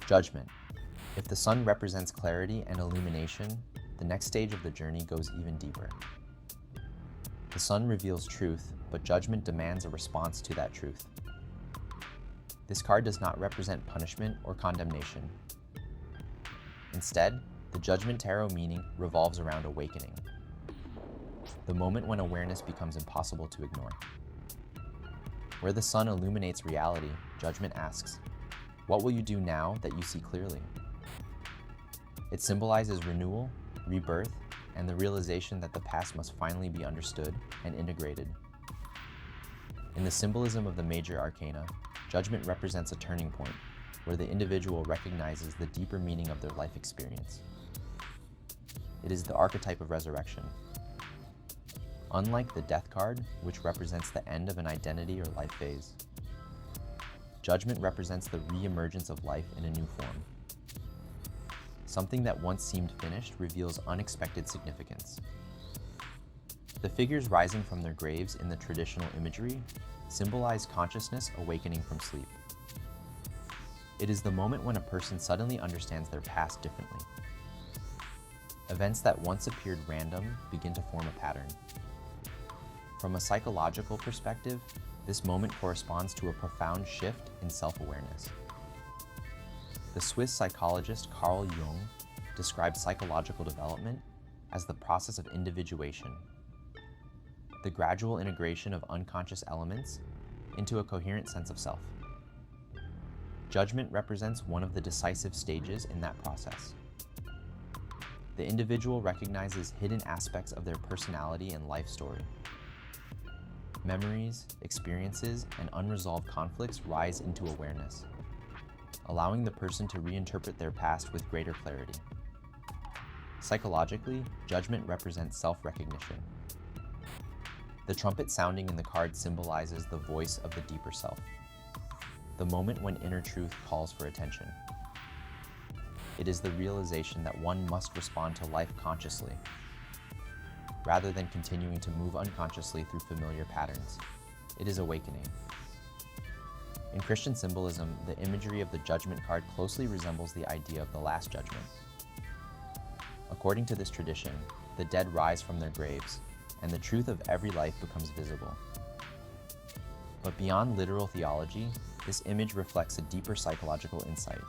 Judgment. If the sun represents clarity and illumination, the next stage of the journey goes even deeper. The sun reveals truth, but judgment demands a response to that truth. This card does not represent punishment or condemnation. Instead, the Judgment Tarot meaning revolves around awakening, the moment when awareness becomes impossible to ignore. Where the sun illuminates reality, Judgment asks, what will you do now that you see clearly? It symbolizes renewal, rebirth, and the realization that the past must finally be understood and integrated. In the symbolism of the Major Arcana, Judgment represents a turning point where the individual recognizes the deeper meaning of their life experience. It is the archetype of resurrection. Unlike the Death card, which represents the end of an identity or life phase, Judgment represents the re-emergence of life in a new form. Something that once seemed finished reveals unexpected significance. The figures rising from their graves in the traditional imagery symbolize consciousness awakening from sleep. It is the moment when a person suddenly understands their past differently. Events that once appeared random begin to form a pattern. From a psychological perspective, this moment corresponds to a profound shift in self-awareness. The Swiss psychologist Carl Jung described psychological development as the process of individuation, the gradual integration of unconscious elements into a coherent sense of self. Judgment represents one of the decisive stages in that process. The individual recognizes hidden aspects of their personality and life story. Memories, experiences, and unresolved conflicts rise into awareness, allowing the person to reinterpret their past with greater clarity. Psychologically, Judgment represents self-recognition. The trumpet sounding in the card symbolizes the voice of the deeper self, the moment when inner truth calls for attention. It is the realization that one must respond to life consciously, rather than continuing to move unconsciously through familiar patterns. It is awakening. In Christian symbolism, the imagery of the Judgment card closely resembles the idea of the Last Judgment. According to this tradition, the dead rise from their graves, and the truth of every life becomes visible. But beyond literal theology, this image reflects a deeper psychological insight.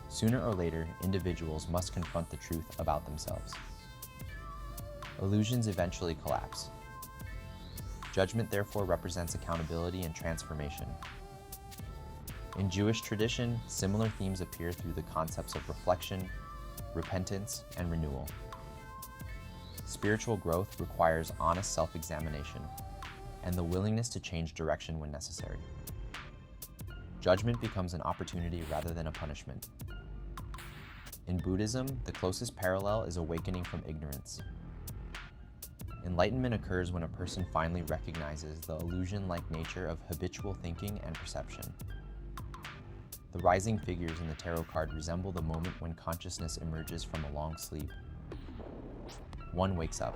Sooner or later, individuals must confront the truth about themselves. Illusions eventually collapse. Judgment therefore represents accountability and transformation. In Jewish tradition, similar themes appear through the concepts of reflection, repentance, and renewal. Spiritual growth requires honest self-examination and the willingness to change direction when necessary. Judgment becomes an opportunity rather than a punishment. In Buddhism, the closest parallel is awakening from ignorance. Enlightenment occurs when a person finally recognizes the illusion-like nature of habitual thinking and perception. The rising figures in the tarot card resemble the moment when consciousness emerges from a long sleep. One wakes up.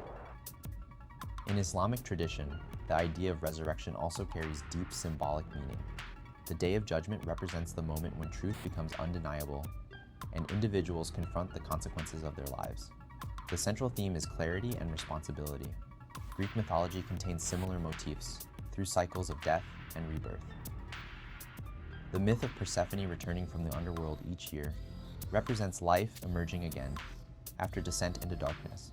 In Islamic tradition, the idea of resurrection also carries deep symbolic meaning. The Day of Judgment represents the moment when truth becomes undeniable and individuals confront the consequences of their lives. The central theme is clarity and responsibility. Greek mythology contains similar motifs through cycles of death and rebirth. The myth of Persephone returning from the underworld each year represents life emerging again after descent into darkness.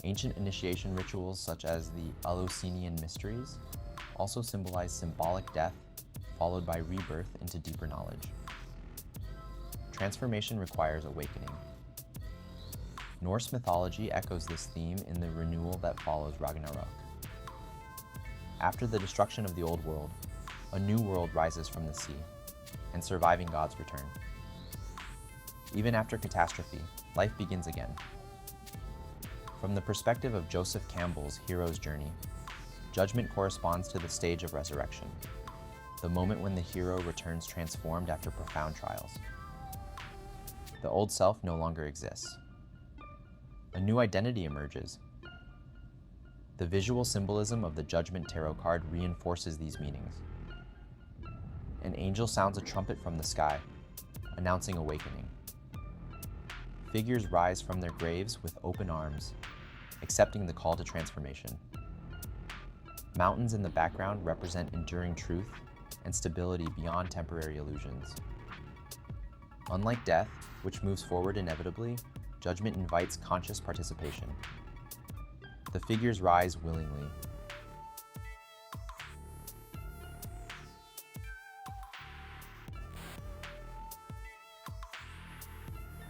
Ancient initiation rituals such as the Eleusinian mysteries also symbolize symbolic death followed by rebirth into deeper knowledge. Transformation requires awakening. Norse mythology echoes this theme in the renewal that follows Ragnarök. After the destruction of the old world, a new world rises from the sea, and surviving gods return. Even after catastrophe, life begins again. From the perspective of Joseph Campbell's hero's journey, Judgment corresponds to the stage of resurrection, the moment when the hero returns transformed after profound trials. The old self no longer exists. A new identity emerges. The visual symbolism of the Judgment Tarot card reinforces these meanings. An angel sounds a trumpet from the sky, announcing awakening. Figures rise from their graves with open arms, accepting the call to transformation. Mountains in the background represent enduring truth and stability beyond temporary illusions. Unlike death, which moves forward inevitably, judgment invites conscious participation. The figures rise willingly,